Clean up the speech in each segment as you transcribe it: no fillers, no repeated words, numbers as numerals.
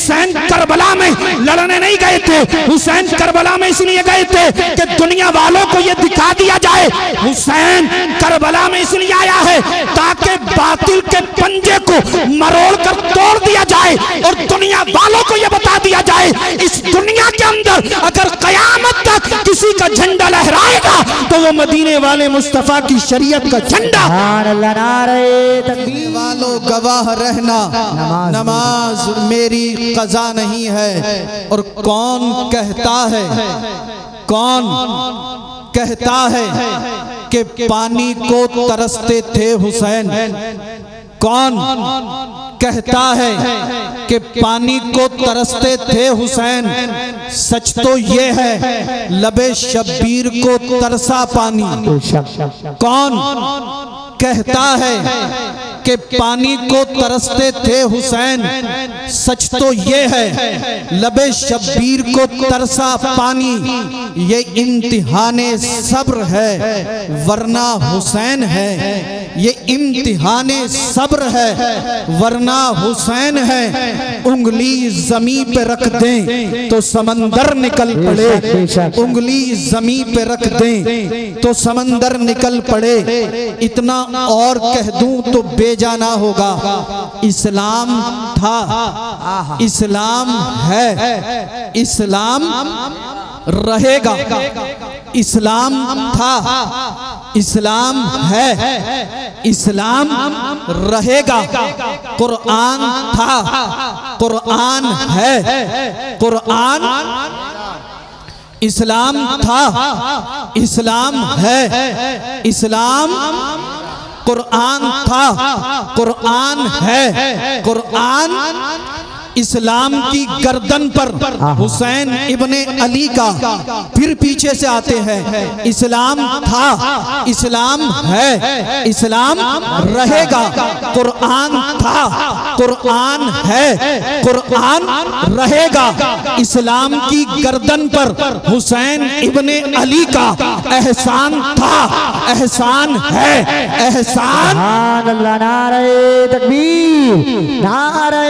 Hussain Karbala में लड़ने नहीं गए थे। हुसैन करबला में इसलिए गए थे कि दुनिया वालों को यह दिखा दिया जाए, हुसैन करबला में इसलिए आया है ताकि बातिल के पंजे को मरोड़ कर तोड़ दिया जाए और दुनिया वालों को यह बता दिया जाए, इस दुनिया के अंदर अगर कयामत तक किसी का झंडा लहराएगा तो वो मदीने वाले मुस्तफा की शरीयत का झंडा। वालों गवाह रहना, नमाज मेरी कज़ा नहीं है। और कौन कहता है कि पानी को तरसते थे हुसैन? कौन कहता है कि पानी को तरसते थे हुसैन? सच तो ये है लबे शब्बीर को तरसा पानी। कौन कहता है कि पानी को तरसते थे हुसैन? सच तो ये है लबे शब्बीर को तरसा पानी। ये इम्तिहाने सब्र है वरना हुसैन है, ये इम्तिहाने सब्र है वरना हुसैन है। उंगली जमी पे रख दें तो समंदर निकल पड़े, उंगली जमी पे रख दें तो समंदर निकल पड़े। इतना और कह दूं तो बेजाना होगा। इस्लाम था, इस्लाम है, इस्लाम रहेगा। इस्लाम था, इस्लाम है, इस्लाम रहेगा। कुरान था, कुरान है, कुरान। इस्लाम था, इस्लाम है, इस्लाम। कुरान था, कुरान है, कुरान। इस्लाम की गर्दन पर हुसैन इब्ने अली का फिर पीछे से आते हैं। इस्लाम था, इस्लाम है, इस्लाम रहेगा। कुरान था, कुरान है, कुरान रहेगा। इस्लाम की गर्दन पर हुसैन इब्ने अली का एहसान था, एहसान है, एहसान। नारे तकबीर, नारे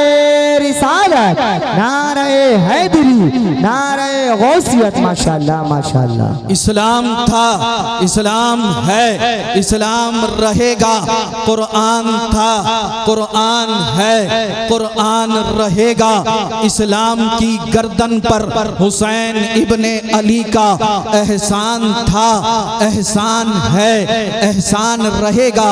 रिसालत, नारे हैदरी, नारे गौसियत। माशाअल्लाह, माशाअल्लाह। इस्लाम था, इस्लाम है, इस्लाम रहेगा। कुरान था, कुरान है, कुरान रहेगा। इस्लाम की गर्दन पर हुसैन इब्ने अली का एहसान था, एहसान है, एहसान रहेगा।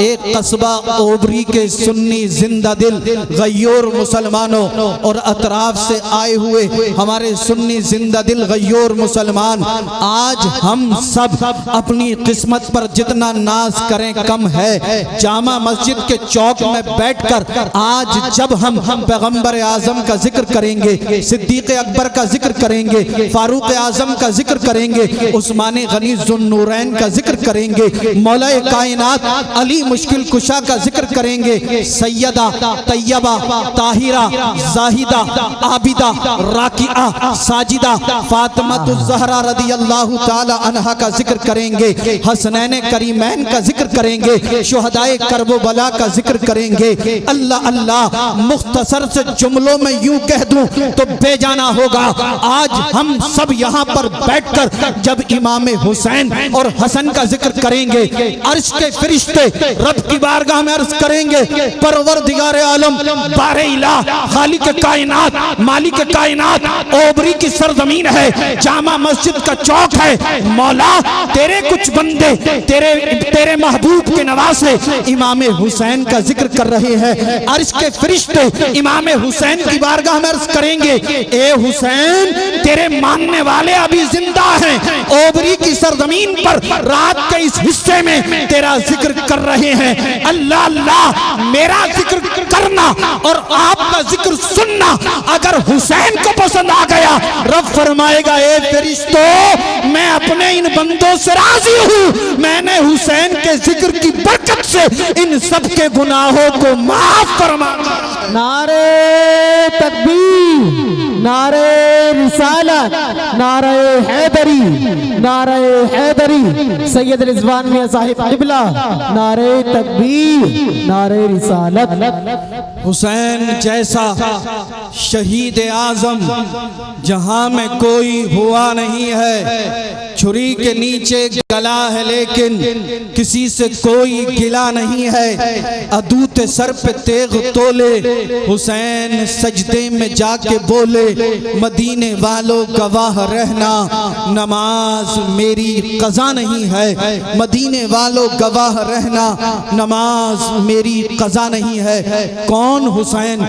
एक कस्बा ओबरी के सुन्नी जिंदा दिल गय्योर मुसलमानों और अतराफ से आए हुए हमारे सुन्नी जिंदा दिल गय्योर मुसलमान, आज हम सब अपनी किस्मत पर जितना नाज करें कम है। जामा मस्जिद के चौक में बैठकर आज जब हम पैगंबर आजम का जिक्र करेंगे, सिद्दीक अकबर का जिक्र करेंगे, फारूक आजम का जिक्र करेंगे, उस्मान गनी ज़ुन्नूरैन का जिक्र करेंगे, मौलाए कायनात अली मुश्किल कुशा का जिक्र करेंगे, सैयदा तैयबा ताहिरा जाहिदा आबिदा राकिआ साजिदा फातिमातुज़ ज़हरा रदियल्लाहु ताला अन्हा का जिक्र करेंगे, हसनैन करीमैन का जिक्र करेंगे, शुहदाए करबला का जिक्र करेंगे। अल्लाह अल्लाह मुख्तसर से जुमलों में यूं कह दूं तो बेजाना होगा। आज हम सब यहाँ पर बैठकर जब इमाम हुसैन और हसन का जिक्र करेंगे, अर्श के फरिश्ते रब की बारगाह में अर्ज करेंगे, परवरदिगार आलम बारे इलाह खालिक कायनात मालिक कायनात, ओबरी की सरजमीन है, जामा मस्जिद का चौक है, मौला तेरे कुछ बंदे तेरे महबूब के नवासे इमाम हुसैन का जिक्र कर रहे हैं। अर्श के फरिश्ते इमाम हुसैन की बारगाह में अर्ज करेंगे, ए हुसैन तेरे मानने वाले अभी जिंदा हैं, ओबरी की सरजमीन पर रात के इस हिस्से में तेरा जिक्र कर रहे हैं। अल्लाह अल्लाह मेरा जिक्र करना और आपका जिक्र सुनना अगर हुसैन को पसंद आ गया, रब फरमाएगा, ए फरिश्तों मैं अपने इन बंदों से राजी हूँ, मैंने हुसैन के जिक्र की बरकत से इन सब के गुनाहों को माफ फरमा। नारे तकबीर, नारे रिसालत, नारे हैदरी, नारे हैदरी। सैयद रिजवान मियां साहिब किबला, नारे तकबीर, नारे रिसालत। हुसैन जैसा शहीद आजम जहां में कोई हुआ नहीं है। छुरी के नीचे गला है लेकिन किसी से कोई गिला नहीं है। अदूत सर पे तेग तोले हुसैन सजदे में जाके बोले, मदीने वालों गवाह रहना नमाज मेरी कज़ा नहीं है। मदीने वालों गवाह रहना नमाज मेरी कज़ा नहीं है। कौन हुसैन?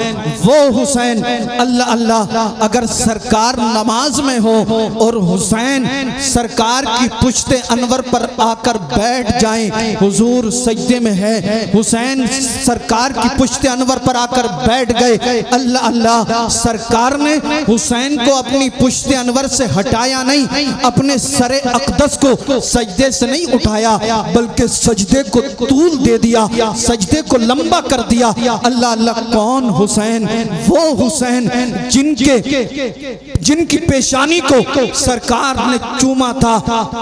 वो हुसैन। अल्लाह अल्लाह, अगर सरकार नमाज में हो और हुसैन सरकार की पुश्ते अनवर पर आकर बैठ जाएं, हुजूर सजदे में है, हुसैन सरकार की पुश्ते अनवर पर आकर बैठ गए। अल्लाह अल्लाह, सरकार ने हुसैन को अपनी पुश्ते अनवर से हटाया नहीं, अपने सरे अक़दस को सजदे से नहीं उठाया, बल्कि सजदे को तूल दे दिया, सजदे को लंबा कर दिया। अल्लाह अल्लाह, कौन हुसैन? वो हुसैन जिनकी पेशानी को सरकार ने चूमा था।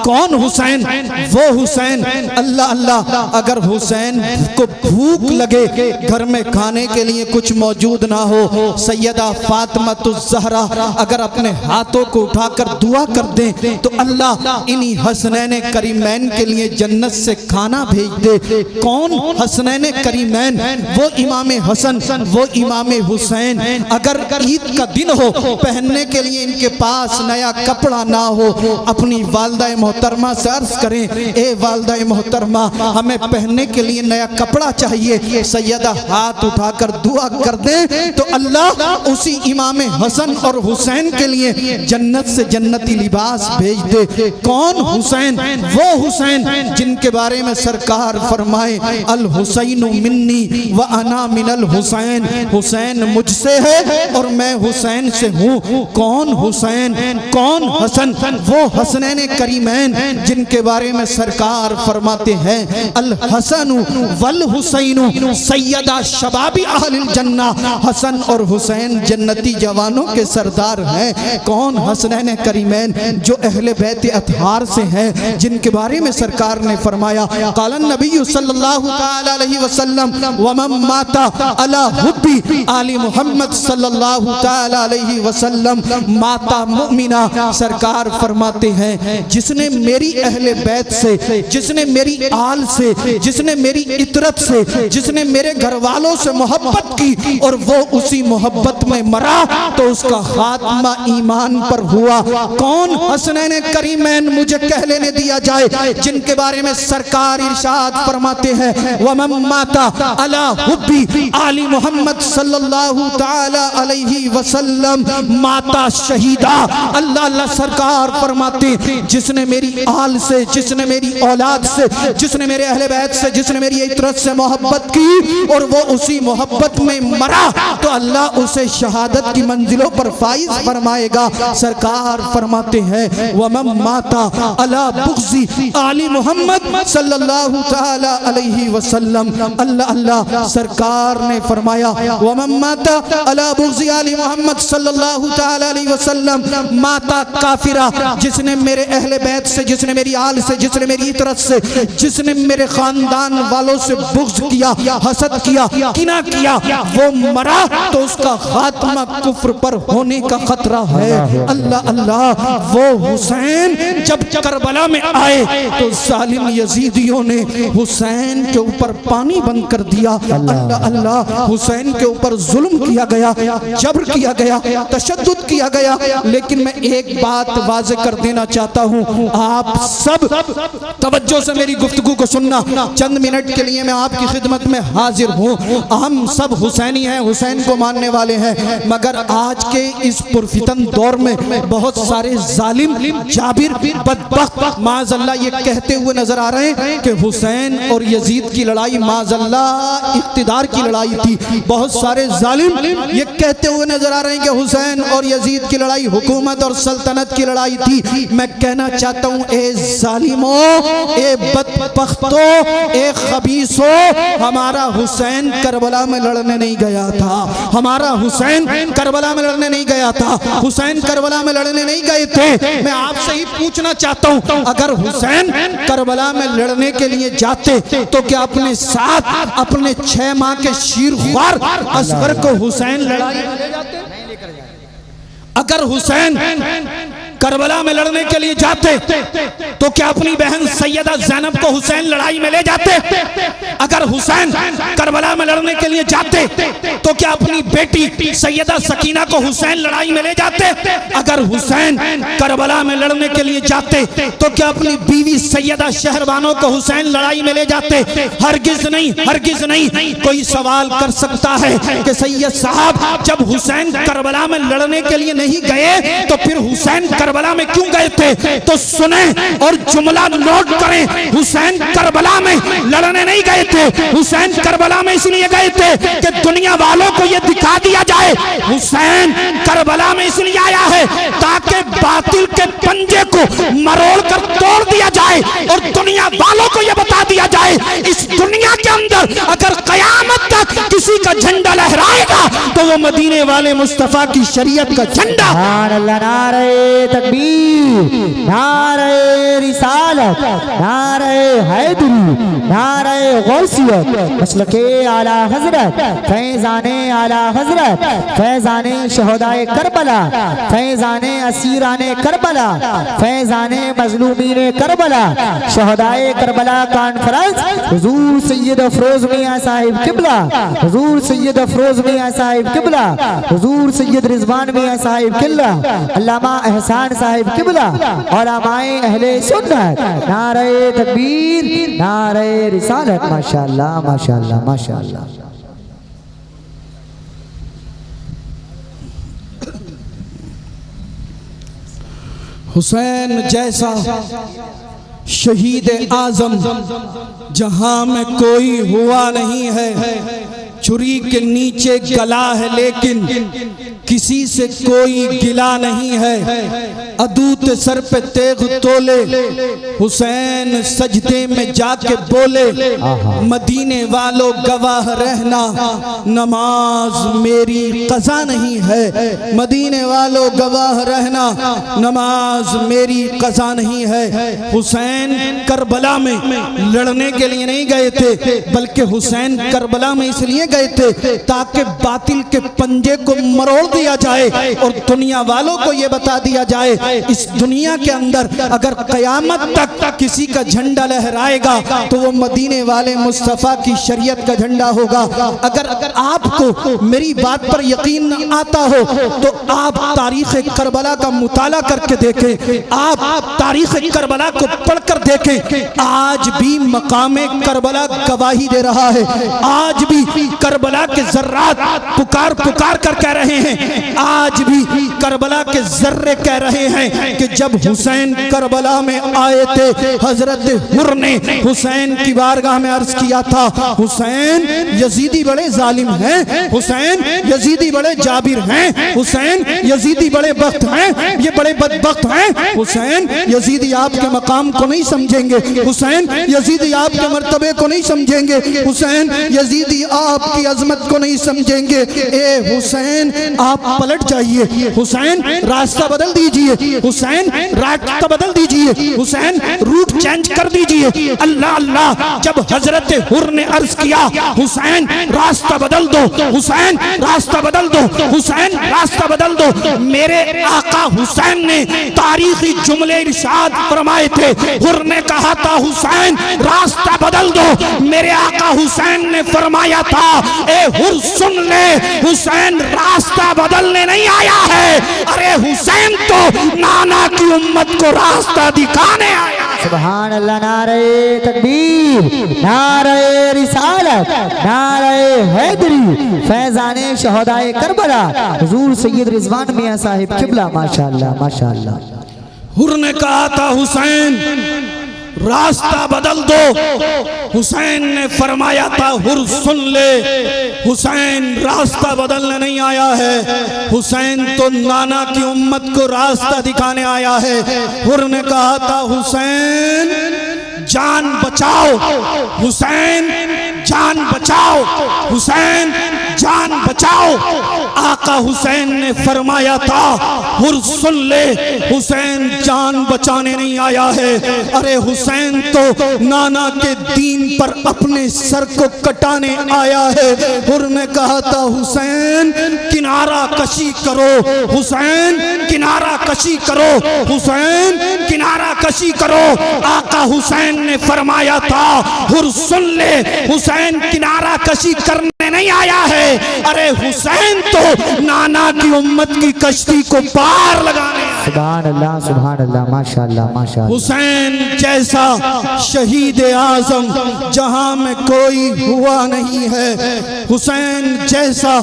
कौन हुसैन? वो हुसैन। अल्लाह अल्लाह, अगर हुसैन को भूख लगे, घर में खाने के लिए कुछ मौजूद ना हो, सैयदा फातिमा-तुज़-ज़हरा अगर अपने हाथों को उठाकर दुआ कर दें तो अल्लाह इन्हीं हसनैन करीमैन के लिए जन्नत से खाना भेज दे। कौन हसनैन करीमैन? वो इमाम हसन, वो इमाम हुसैन। अगर ईद का दिन हो, पहनने के लिए इनके पास नया कपड़ा ना हो, अपनी वालदा मोहतरमा से अर्ज करें, ए वालदा मोहतरमा हमें पहनने के लिए नया कपड़ा चाहिए। सैयदा हाथ उठाकर दुआ कर दें तो अल्लाह उसी इमाम हसन और हुसैन के लिए जन्नत से जन्नती लिबास भेज दे। कौन हुसैन? वो हुसैन जिनके बारे में सरकार फरमाए, अल हुसैन मिन्नी व अना मिनल हुसैन। हुसैन मुझसे है और मैं हुसैन से हूँ। कौन हुसैन? कौन हसन? वो हसनैन करीमैन जिनके बारे में सरकार फरमाते हैं, अल हसन वल हुसैन सैयदा शबाबी अहलिल जन्ना। हसन और हुसैन जन्नती जवानों के सरदार हैं। कौन? हसनैन करीमैन जो अहले बैत अतहार से हैं, जिनके बारे में सरकार ने फरमाया, क़ालन नबी सल्लल्लाहु तआला अलैहि वसल्लम व मन माता अला हुब्बी आली मोहम्मद सल्लल्लाहु तआला अलैहि वसल्लम माता मुमिना। सरकार फरमाते हैं, जिसने मेरी अहले बैत से, जिसने मेरी आल से, जिसने मेरी इतरत से, जिसने मेरे घर वालों से मोहब्बत की और वो उसी मोहब्बत में मरा तो उसका खात्मा ईमान पर हुआ। कौन? हसनैन करीमैन मुझे कह लेने दिया जाए जिनके बारे में सरकार इरशाद फरमाते हैं, वमन माता अला हुब्बी आली मोहम्मद सल्लल्लाहु तआला अलैहि वसल्लम माता शहीदा। अल्लाह अल्लाह, सरकार फरमाते जिसने मेरी आल से, जिसने मेरी औलाद से, जिसने मेरे अहले बैत से, जिसने मेरी इतरत से मोहब्बत की और वो उसी मोहब्बत में मरा तो अल्लाह उसे शहादत की मंजिलों पर फाइज फरमाएगा। सरकार फरमाते हैं, वमन माता अला बुग़्ज़ी आली मोहम्मद सल्लल्लाहु तआला अलैहि वसल्लम। अल्लाह अल्लाह, सरकार ने फरमाया, वमन माता अला बुग़्ज़ी आली मोहम्मद सल्लल्लाहु तआला अलैहि वसल्लम माता काफिरा। जिसने मेरे अहले बैत से, जिसने मेरी आल से, जिसने मेरी इतरत से, जिसने मेरे खानदान वालों से बुग़्ज़ किया, हसद किया, किना किया, वो मरा तो उसका खात्मा कुफ्र पर होने का खतरा है। अल्लाह अल्लाह, वो हुसैन जब करबला में आए तो जालिम यजीदियों ने हुसैन के ऊपर पानी बंद कर दिया। अल्लाह अल्लाह, हुसैन के ऊपर जुल्म किया गया, जबर किया गया, तशद्दुद किया गया। लेकिन मैं एक बात वाज़े कर देना चाहता हूँ, आप सब तवज्जो से मेरी गुफ्तगू को सुनना। चंद मिनट के लिए मैं आपकी खिदमत में हाजिर हूँ। हम सब हुसैनी हैं, हुसैन को मानने वाले हैं, मगर आज के इस पुरफितन दौर में बहुत सारे जालिम, जाबिर, बदबख्त माज़अल्लाह ये कहते हुए नजर आ रहे हैं कि हुसैन और यजीद की लड़ाई माज़अल्लाह इक़्तिदार की लड़ाई थी। बहुत सारे जालिम ये कहते हुए नजर आ रहे हैं कि हुसैन और यजीद की लड़ाई हुकूमत और सल्तनत की लड़ाई थी। मैं कहना चाहता हूँ, ए जालिमों, ए बदबख्तों, ए खबीसों, हमारा हमारा हुसैन करबला में लड़ने नहीं गया था, हमारा हुसैन करबला में लड़ने नहीं गया था, हुसैन करबला में लड़ने नहीं गए थे। मैं आपसे ही पूछना चाहता हूं, अगर हुसैन करबला में लड़ने के लिए जाते तो क्या अपने साथ अपने 6 माह के शीरख्वार असगर को हुसैन लड़ाई में ले जाते? अगर हुसैन करबला में लड़ने के लिए जाते तो क्या अपनी बहन सैयदा ज़ैनब को हुसैन लड़ाई में ले जाते? अगर हुसैन करबला में लड़ने के लिए जाते तो क्या अपनी बेटी सैयदा सकीना को हुसैन लड़ाई में ले जाते? अगर हुसैन करबला में लड़ने के लिए जाते तो क्या अपनी बीवी सैयदा शहरबानो को हुसैन लड़ाई में ले जाते? हरगिज नहीं, हरगिज नहीं। कोई सवाल कर सकता है कि सैयद साहब जब हुसैन करबला में लड़ने के लिए नहीं गए तो फिर हुसैन करबला में क्यों गए थे? तो सुने और जुमला नोट करें, हुसैन करबला में लड़ने नहीं गए थे, हुसैन करबला में इसलिए गए थे कि दुनिया वालों को यह दिखा दिया जाए हुसैन करबला में इसलिए आया है ताकि बातिल के पंजे को मरोड़ कर तोड़ दिया जाए और दुनिया वालों को यह बता दिया जाए इस दुनिया के अंदर अगर कयामत तक किसी का झंडा लहराएगा तो वो मदीने वाले मुस्तफा की शरीयत का झंडा। नारे तकबीर, नारे रिसालत, नारे हैदरी, नारे गौसियत, मसलके आला हजरत, फैजाने आला हजरत, फैजाने शहदाए करबला, फैजाने असीराने करबला, फैजाने मजलूमीने करबला, शहदाए करबला कॉन्फ्रेंस हुजूर सैयद अफरोज मियां साहिब किबला, हुजूर सैयद अफरोज मियां साहिब किबला, हुजूर सैयद रिजवान मियां साहिब किबला, अल्लामा एहसान साहिब किबला, उलमाए अहले सुन्नत, नारे तकबीर, नारे रिसालत। माशाअल्लाह, माशाअल्लाह, माशाअल्लाह। हुसैन जैसा शहीद आजम जहां में कोई हुआ नहीं है, छुरी के नीचे गला है लेकिन किसी से कोई गिला नहीं है, अदूत सर पे तेग तोले हुसैन सजदे में जाके बोले मदीने वालों गवाह रहना नमाज मेरी कज़ा नहीं है, मदीने वालों गवाह रहना नमाज मेरी कज़ा नहीं है। हुसैन करबला में लड़ने के लिए नहीं गए थे बल्कि हुसैन करबला में इसलिए गए थे ताकि बातिल के पंजे को मरोड़ दिया जाए और दुनिया वालों को यह बता दिया जाए इस दुनिया के अंदर अगर कयामत तक किसी का झंडा लहराएगा तो वो मदीने वाले मुस्तफा की शरीयत का झंडा होगा। अगर आपको मेरी बात पर यकीन न आता हो तो आप तारीख करबला का मुताला करके देखें, आप तारीख करबला को पढ़कर देखें। आज भी मकामे करबला गवाही दे रहा है, आज भी करबला के जर्रात पुकार पुकार कर कह रहे हैं, आज भी करबला के जर्रे कह रहे हैं कि जब हुसैन करबला में आए थे हजरत हुर ने हुसैन की बारगाह में अर्ज किया था हुसैन यजीदी बड़े जालिम हैं, हुसैन यजीदी बड़े जाबिर हैं, हुसैन यजीदी बड़े बख्त हैं, ये बड़े बदबख्त हैं, हुसैन यजीदी आपके मकाम को नहीं समझेंगे, हुसैन यजीदी आपके मर्तबे को नहीं समझेंगे, हुसैन यजीदी आपकी अजमत को नहीं समझेंगे। ए हुसैन आप पलट जाइए, हुसैन रास्ता बदल दीजिए, हुसैन रास्ता बदल दीजिए, हुसैन रूट चेंज कर दीजिए। अल्लाह अल्लाह जब हजरत हुर ने अर्ज किया हुसैन रास्ता बदल दो, हुसैन रास्ता बदल दो, हुसैन रास्ता बदल दो, मेरे आका हुसैन ने तारीखी जुमले इरशाद फरमाए थे। हुर ने कहा था हुसैन रास्ता बदल दो, मेरे आका हुसैन ने फरमाया था ए हुर सुन ले, हुसैन रास्ता बदलने नहीं आया है, अरे हुसैन तो नाना की उम्मत को रास्ता दिखाने आया। सुभान अल्लाह, नारे तकबीर, नारे रिसालत, नारे हैदरी, फैजाने शहदाए करबला, हुजूर सैयद रिजवान मियां साहिब किबला। माशाअल्लाह, माशाअल्लाह। हुर ने कहा था हुसैन रास्ता बदल दो, हुसैन ने फरमाया था हुर सुन ले, हुसैन रास्ता बदलने नहीं आया है, हुसैन तो नाना की उम्मत को रास्ता दिखाने आया है। हुर ने कहा था हुसैन जान बचाओ, हुसैन जान बचाओ, हुसैन जान बचाओ। आका हुसैन ने फरमाया था, हुर सुन ले, हुसैन जान बचाने नहीं आया है, अरे हुसैन तो नाना के दीन पर अपने सर को कटाने आया है। हुर ने कहा था, हुसैन किनारा कशी करो, हुसैन किनारा कशी करो, हुसैन किनारा कशी करो। आका हुसैन ने फरमाया था, हुर सुन ले, हुसैन किनारा कशी करने नहीं आया है, अरे हुसैन तो नाना की उम्मत की कश्ती को पार लगाने। सुभान अल्लाह, माशाअल्लाह माशाअल्लाह। हुसैन जैसा शहीद आजम जहां में कोई हुआ नहीं है, हुसैन जैसा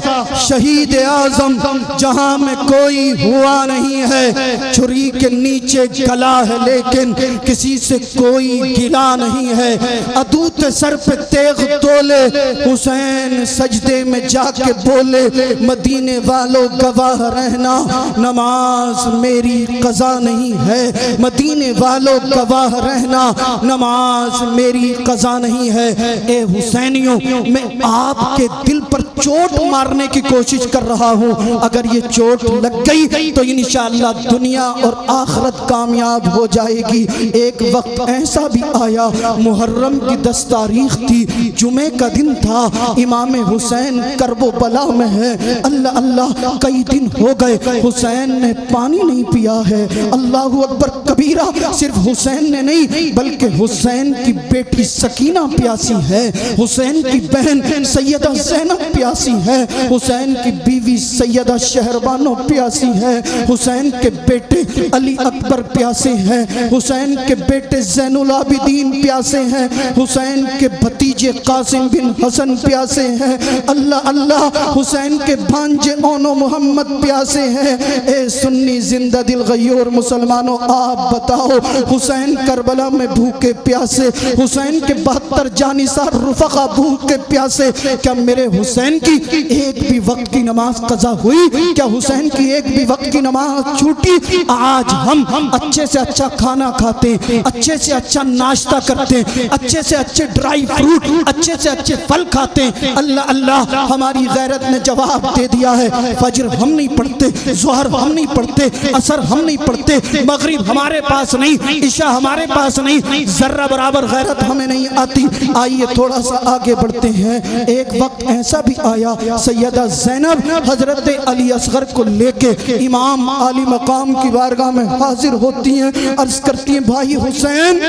शहीद आजम जहां में कोई हुआ नहीं है। छुरी के नीचे गला है लेकिन किसी से कोई गिला नहीं है। अदूत सर पे तेग तोले, हुसैन सजदे में जाके बोले, मदीने वालों गवाह रहना, नमाज मेरी कज़ा नहीं है। मदीने वालों गवाह रहना, नमाज मेरी कज़ा नहीं है। ए हुसैनियों, मैं आपके दिल पर चोट मारने की कोशिश कर रहा हूँ, अगर ये चोट लग गई तो इंशाअल्लाह दुनिया और आखिरत कामयाब हो जाएगी। एक वक्त ऐसा भी आया, मुहर्रम की 10 तारीख थी, जुमे का दिन था, इमाम हुसैन करबला में है। अल्लाह अल्लाह, कई दिन हो गए हुसैन ने पानी नहीं पिया है। अल्लाहु अकबर कबीरा, सिर्फ हुसैन ने नहीं बल्कि हुसैन की बेटी सकीना प्यासी है, हुसैन की बहन सैयदा ज़ैनब प्यासी है, हुसैन की बीवी सैयदा शहरबानो प्यासी है, हुसैन के बेटे अली अकबर प्यासे हैं, हुसैन के बेटे ज़ैनुल आबिदीन प्यासे हैं, हुसैन के भतीजे कासिम बिन हसन प्यासे हैं। अल्लाह अल्लाह, हुसैन के भांजे ओनो मोहम्मद प्यासे हैं। ए सुन्नी जिंदा दिल गयूर मुसलमानों, आप बताओ, हुसैन करबला में भूखे प्यासे, हुसैन के 72 जानिसार रुफका भूखे प्यासे। क्या मेरे हुसैन की एक भी वक्त की नमाज कज़ा हुई? क्या हुसैन की एक भी वक्त की नमाज छूटी? आज हम अच्छे से अच्छा खाना खाते, अच्छे से अच्छा नाश्ता करते, अच्छे से अच्छे ड्राई फ्रूट, अच्छे से अच्छे फल खाते। अल्लाह अल्लाह, हमारी गैरत ने जवाब दे दिया है। फजर हम नहीं पढ़ते, ज़ोहर हम नहीं पढ़ते, असर हम नहीं पढ़ते, मगरिब हमारे पास नहीं, इशा हमारे पास नहीं, जर्रा बराबर गैरत हमें नहीं आती। आइए थोड़ा सा आगे बढ़ते हैं। एक वक्त ऐसा भी आया, सैयदा ज़ैनब हजरत अली असगर को लेके इमाम आली मकाम की बारगाह में हाजिर होती हैं, अर्ज करती हैं, भाई हुसैन,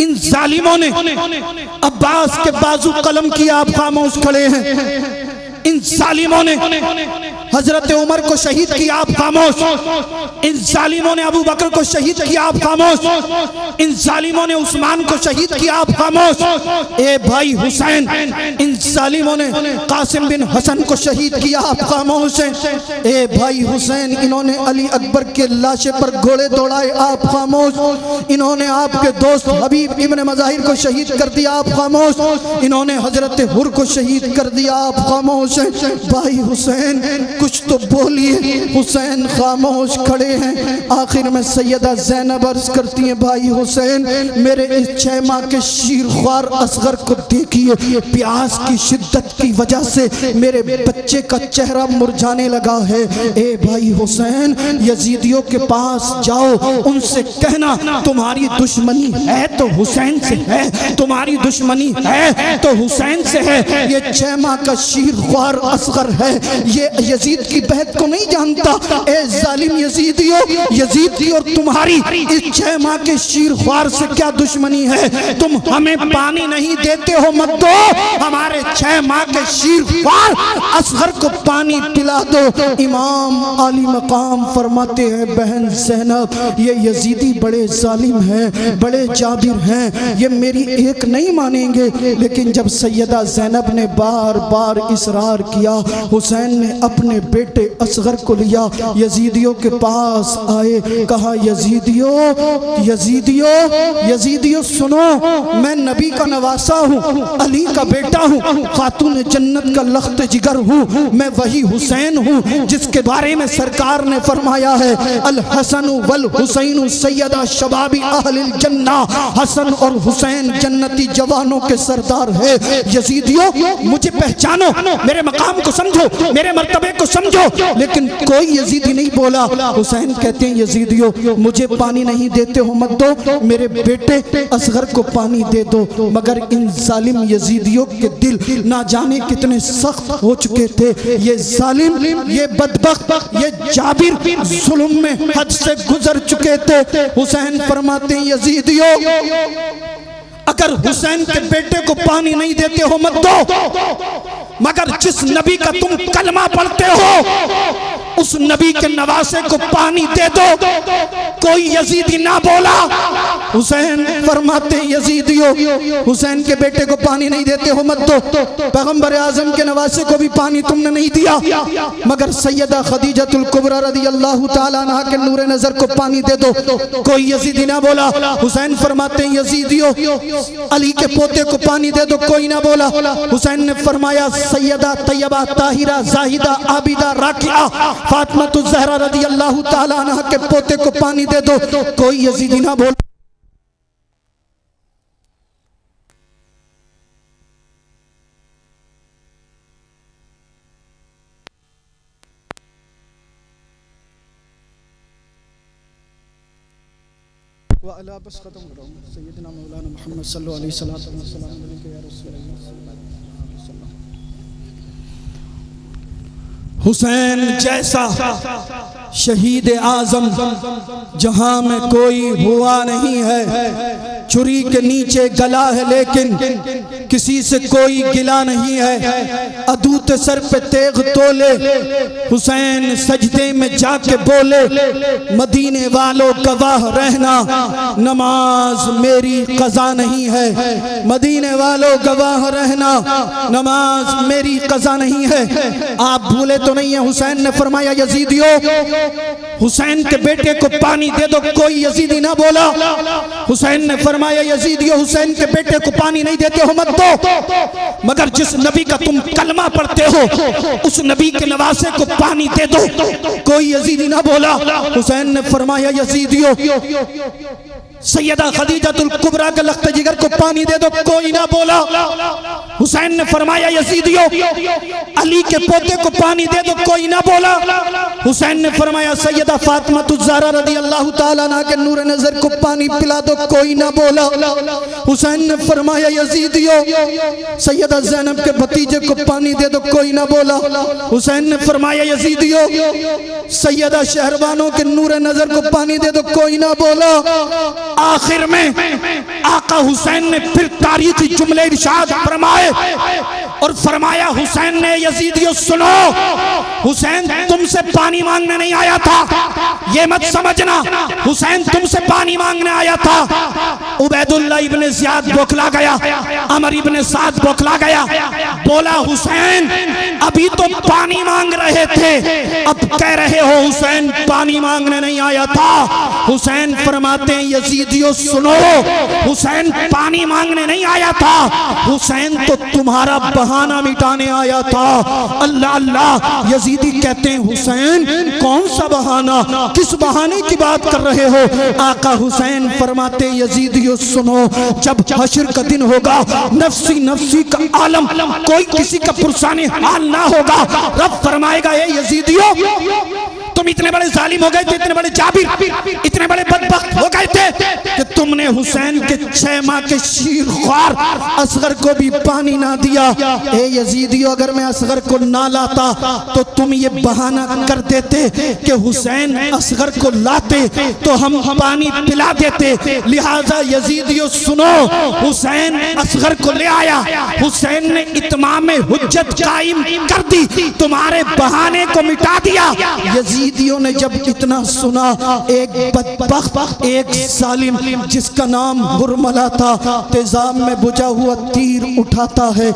इन जालिमों ने अब्बास के बाजू कलम किया, आप खामोश खड़े हैं। इन जालिमों ने हजरत उमर को शहीद किया, आप खामोश। इन जालिमों ने अबू बकर को शहीद किया, आप खामोश। इन जालिमों ने उस्मान को शहीद किया, आप खामोश। ए भाई हुसैन, इन जालिमों ने कासिम बिन हसन को शहीद किया, आप खामोश हैं। ए भाई हुसैन, इन्होंने अली अकबर के लाशे पर घोड़े दौड़ाए, आप खामोश। इन्होंने आपके दोस्त हबीब इब्न मज़ाहिर को शहीद कर दिया, आप खामोश। इन्होंने हजरत हुर को शहीद कर दिया, आप खामोश। भाई हुसैन, कुछ तो बोलिए। हुसैन खामोश खड़े हैं। आखिर में सैयदा ज़ैनब अर्ज करती हैं, भाई हुसैन, मेरे इस 6 माह के शीरख्वार असगर को देखिए, प्यास की शिद्दत की वजह से मेरे बच्चे का चेहरा मुरझाने लगा है। ए भाई हुसैन, यजीदियों के पास जाओ, उनसे कहना तुम्हारी दुश्मनी है तो हुसैन से है, तुम्हारी दुश्मनी है तो हुसैन से है। ये 6 माह का शीरख्वार असगर है, ये यजीद की बहत को नहीं जानता। ए जालिम यजीदियों, यजीदी और तुम्हारी इस 6 माह के शीरख्वार से क्या दुश्मनी है? तुम हमें पानी नहीं देते हो, मत दो, हमारे 6 माह के शीरख्वार असगर को पानी पिला दो। इमाम आली मकाम फरमाते हैं, बहन ज़ैनब, ये यजीदी बड़े जालिम हैं, बड़े जाबिर हैं, ये मेरी एक नहीं मानेंगे। लेकिन जब सैयदा ज़ैनब ने बार बार इसरार इजहार किया। हुसैन ने अपने बेटे असगर को लिया, यजीदियों के पास आए, कहा यजीदियों यजीदियों यजीदियों सुनो, मैं नबी का नवासा हूँ, अली का बेटा हूँ, खातून जन्नत का लख्त जिगर हूँ, मैं वही हुसैन हूँ जिसके बारे में सरकार ने फरमाया है अल हसन वल हुसैन सैयदा शबाबी अहलिल जन्ना, हसन और हुसैन जन्नती जवानों के सरदार है। यजीदियों मुझे पहचानो, मेरे मकाम को समझो, मेरे मर्तबे को समझो। लेकिन कोई यजीदी नहीं बोला। हुसैन कहते हैं यजीदियों मुझे पानी नहीं देते हो मत दो, मेरे बेटे असगर को पानी दे दो। मगर इन जालिम यजीदियों के दिल ना जाने कितने सख्त हो चुके थे। ये जालिम, ये बदबख्त, ये जाबिर जुल्म में हद से गुजर चुके थे। हुसैन फरमाते हैं यजीदियों अगर हुसैन के बेटे को पानी नहीं देते हो मत दो, मगर जिस नबी का तुम कलमा पढ़ते हो उस नबी के नवासे को पानी दे दो। कोई यजीदी ना बोला। हुसैन फरमाते यजीदियों हुसैन के बेटे को पानी नहीं देते हो मत दो, पैगंबर आजम के नवासे को भी पानी तुमने नहीं दिया, मगर सैयदा खदीजतुल कुबरा रदियल्लाहु ताला अन्हा के नूरे नजर को पानी दे दो। कोई यजीदी ना बोला। हुसैन फरमाते यजीदियों अली के पोते को पानी दे दो, कोई ना बोला। हुसैन ने फरमाया सैयदा तैयबा ताहिरा जाहिदा आबिदा राकिया फातिमा ज़हरा रदियल्लाहु ताला अन्हा के पोते को पानी दे दो, कोई यजीदी ना बोला। वाला बस खत्म कर रहा हूँ। सैयदना मौलाना मोहम्मद सल्लल्लाहु अलैहि वसल्लम या रसूल अल्लाह। हुसैन जैसा शहीद आजम जहां में कोई हुआ नहीं है। छुरी के नीचे गला है लेकिन किसी से कोई गिला नहीं है। अदूत सर पे तेग तोले हुसैन सजदे में जाके बोले मदीने वालों गवाह रहना नमाज मेरी कज़ा नहीं है। मदीने वालों गवाह रहना नमाज मेरी कज़ा नहीं है। आप भूले तो नहीं है हुसैन ने फरमाया यजीदियों हुसैन के बेटे को पानी दे दो, कोई यजीदी ना बोला। हुसैन ने फरमाया यजीदियों हुसैन के बेटे को पानी नहीं देते हो मत दो, मगर जिस नबी का तुम कलमा पढ़ते हो उस नबी के नवासे को पानी दे दो, कोई यजीदी ना बोला। हुसैन ने फरमाया यजीदियों सैयदा खदीजतुल कुबरा के लख्त जिगर को पानी दे दो, कोई ना बोला। हुसैन ने फरमाया यजीदियों अली के पोते को पानी दे दो, कोई ना बोला। हुसैन ने फरमाया सैयदा फातिमा ज़हरा रदियल्लाहु ताला अन्हा के नूर नजर को पानी पिला दो, कोई ना बोला। हुसैन ने फरमाया यजीदियों सैयदा ज़ैनब के भतीजे को पानी दे दो, कोई ना बोला। हुसैन ने फरमाया यजीदियों सैयदा शहरबानों के नूर नजर को पानी दे दो, कोई ना बोला। आखिर में आका हुसैन ने फिर तारीखी जुमले इरशाद फरमाए और फरमाया हुसैन ने यजीदियों सुनो, हुसैन तुमसे पानी मांगने नहीं आया था, ये मत समझना। हुसैन तुमसे पानी मांगने आया था। उबैदुल्लाह इब्ने ज़ियाद बौखला गया, अमर इब्ने साद बौखला गया, बोला हुसैन अभी तो पानी मांग रहे थे, अब कह रहे हो हुसैन पानी मांगने नहीं आया था। हुसैन फरमाते हैं यजीदियों सुनो, हुसैन पानी मांगने नहीं आया था, हुसैन तो तुम्हारा बहाना मिटाने आया था। अल्लाह अल्लाह। यजीदी कहते हैं हुसैन कौन सा बहाना, किस बहाने की बात कर रहे हो? आका हुसैन फरमाते यजीदियों सुनो, जब हश्र का दिन होगा नफ्सी नफ्सी का आलम, कोई किसी का पुरसाने हाल ना होगा। रब फरमाएगा ए यजीदियों तुम इतने बड़े जालिम हो गए थे, इतने बड़े जाबिर, इतने बड़े बदबख्त हो गए थे कि तुमने हुसैन के 6 माह के शीरख्वार असगर को भी पानी ना दिया। ए यजीदियों अगर मैं असगर को ना लाता तो तुम ये बहाना कर देते कि हुसैन असगर को लाते तो हम पानी पिला देते। लिहाजा यजीदियों सुनो, हुसैन असगर को ले आया, हुसैन ने इत्माम हुज्जत कायम कर दी, तुम्हारे बहाने को मिटा दिया। यजीदियों ने जब इतना सुना, एक बदबख्त, एक जालिम जिसका नाम हुरमला था, तेजाब में बुझा हुआ तीर उठाता है।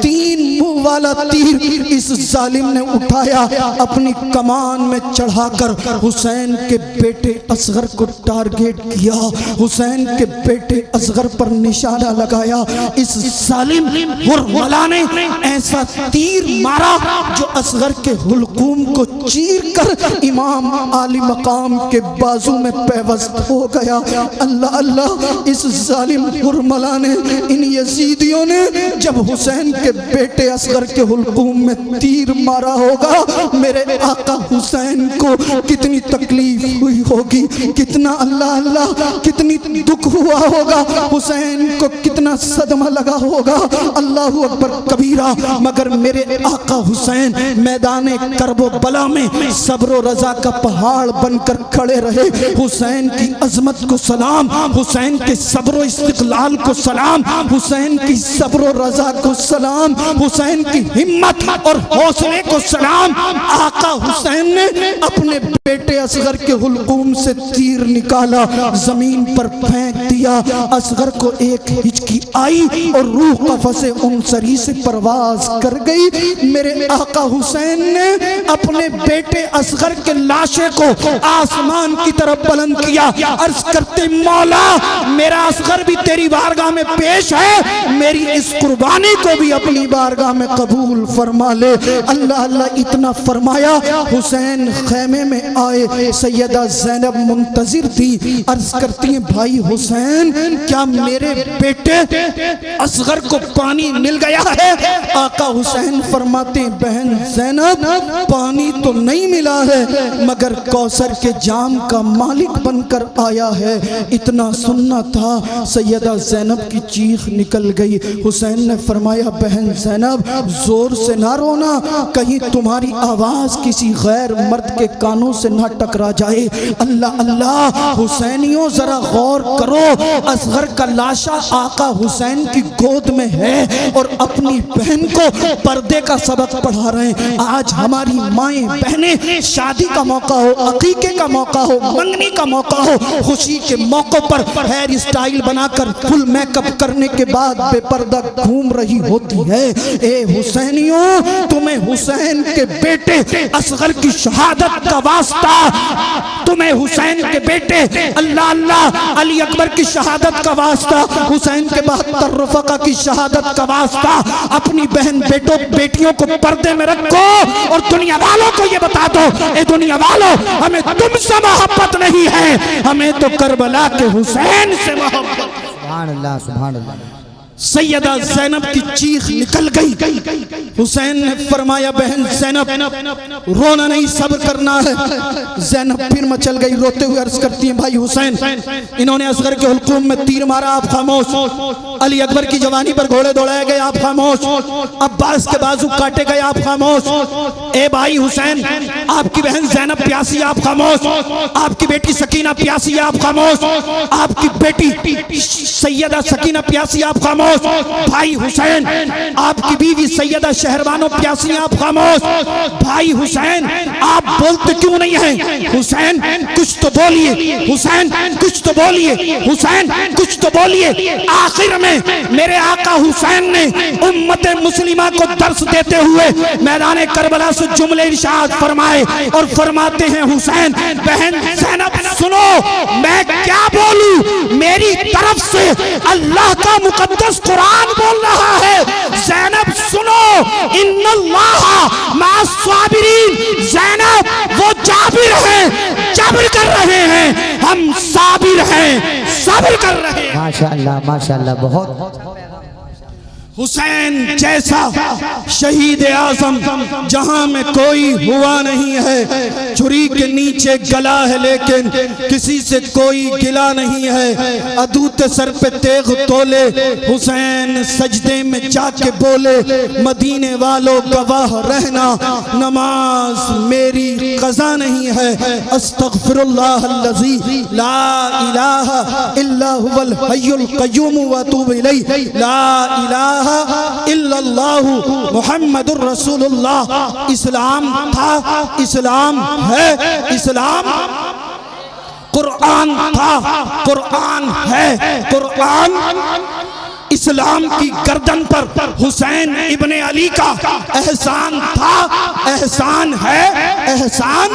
3 मुंह वाला तीर इस जालिम ने उठाया, अपनी कमान में चढ़ाकर हुसैन के बेटे असगर को टारगेट किया। हुसैन के बेटे असगर पर निशाना लगाया। इस जालिम हुरमला ने ऐसा तीर मारा जो असगर के हुलकूम को चीर कर इमाम आली मकाम के बाजू में पैवस्त हो गया। अल्लाह अल्लाह, इस जालिम हुरमला ने, इन यजीदियों ने जब हुसैन के बेटे असगर के हुलकूम में तीर मारा होगा, मेरे आका हुसैन को कितनी तकलीफ हुई होगी, कितना अल्लाह अल्लाह कितनी दुख हुआ होगा, हुसैन को कितना सदमा लगा होगा। अल्लाहु अकबर कबीरा। मगर मेरे आका हुसैन मैदान करबो बला में सब्र रजा का पहाड़ बनकर खड़े रहे। हुसैन की अजमत को सलाम, हुसैन के सब्र इस्तिकलाल को सलाम, हुसैन की सब्र रजा को सलाम, हुसैन की हिम्मत और हौसले को सलाम। आका हुसैन ने अपने बेटे असगर के हुलकूम से तीर निकाला, जमीन पर फेंक दिया। असगर को एक हिचकी आई और रूह कफ़से उनसरी से परवाज कर गई। मेरे आका हुसैन ने अपने बेटे असगर के लाशे को आसमान की तरफ बुलंद किया, अर्ज करते मौला मेरा असगर भी तेरी बारगाह में पेश है, मेरी इस कुर्बानी को भी अपनी बारगाह में कबूल फरमा ले। अल्लाह अल्लाह इतना फरमाया, हुसैन खैमे में आए। सैयदा ज़ैनब मुंतजिर थी, अर्ज करती है भाई हुसैन क्या मेरे बेटे असगर को पानी मिल गया है? आका हुसैन फरमाते बहन ज़ैनब पानी तो नहीं मिला है, मगर कौसर के जाम का मालिक बनकर आया है। इतना सुनना था, सैयदा ज़ैनब की चीख निकल गई। हुसैन ने फरमाया बहन ज़ैनब जोर से ना रोना, कहीं तुम्हारी आवाज किसी गैर मर्द के कानों से ना टकरा जाए। अल्लाह अल्लाह, हुसैनियों जरा गौर करो, असगर का लाशा आका हुसैन की गोद में है और अपनी बहन को पर्दे का सबक पढ़ा रहे हैं। आज हमारी माएं बहनें शादी का मौका हो, अकीके का मौका हो, मंगनी का मौका हो, खुशी के मौकों पर हेयर स्टाइल बनाकर फुल मेकअप करने के बाद बेपर्दा घूम रही होती है। ए हुसैनियों, तुम्हें हुसैन के बेटे असगर की शहादत का वास्ता, तुम्हें हुसैन के बेटे अल्लाह अल्लाह अली अकबर की शहादत का वास्ता, हुसैन के बाद रफ़ा की शहादत का वास्ता, अपनी बहन बेटों बेटियों को पर्दे में रखो और दुनिया वालों को ये बता दो, ए दुनिया वालों हमें तुमसे मोहब्बत नहीं है, हमें तो करबला के हुसैन से मोहब्बत। सुभान अल्लाह, सुभान अल्लाह। सैयदा ज़ैनब की चीख निकल गई। हुसैन ने फरमाया बहन ज़ैनब रोना नहीं, सब्र करना है। ज़ैनब फिर मचल गई, रोते हुए अर्ज करती है भाई हुसैन इन्होंने असगर के हुलकूम में तीर मारा, आप खामोश। अली अकबर की जवानी पर घोड़े दौड़ाए गए, आप खामोश। अब्बास के बाजू काटे गए, आप खामोश। ए भाई हुसैन आपकी बहन ज़ैनब प्यासी, आप खामोश। आपकी बेटी सकीना प्यासी, आप खामोश। आपकी बेटी सैयदा सकीना प्यासी, आप खामोश। भाई हुसैन आपकी बीवी सैयदा शहरबानो प्यासी, आप खामोश। भाई हुसैन आप बोलते क्यों नहीं हैं? हुसैन कुछ तो बोलिए, हुसैन कुछ तो बोलिए, हुसैन कुछ तो बोलिए। आखिर में मेरे आका हुसैन ने उम्मत मुस्लिमा को दर्स देते हुए मैदान करबला से जुमले इरशाद फरमाए और फरमाते हैं हुसैन बहन ज़ैनब सुनो मैं क्या बोलूं, मेरी तरफ से अल्लाह का मुकद्दस कुरान बोल रहा है। ज़ैनब सुनो इन्नल्लाह मास्साबिरीन, ज़ैनब वो जाबिर हैं, जबर कर रहे हैं, हम साबिर हैं, सब्र कर रहे हैं। माशाअल्लाह माशाअल्लाह, बहुत हुसैन जैसा शहीद आज़म जहां में कोई हुआ नहीं है। छुरी के नीचे गला है लेकिन किसी से कोई गिला नहीं है। अदूत सर पे तेग तोले हुसैन सजदे में जाके बोले मदीने वालों गवाह रहना, नमाज मेरी कज़ा नहीं है। अस्तग़फिरुल्लाह अल्लज़ी ला इलाहा इल्ला हुवल हय्युल क़य्यूम व अतूबु इलैहि, ला इलाहा इल्लल्लाहु मुहम्मदुर रसूलुल्लाह। इस्लाम था, इस्लाम है, इस्लाम कुरान था, कुरान है। कुरान इस्लाम की गर्दन पर हुसैन इब्ने अली का एहसान था, एहसान है, एहसान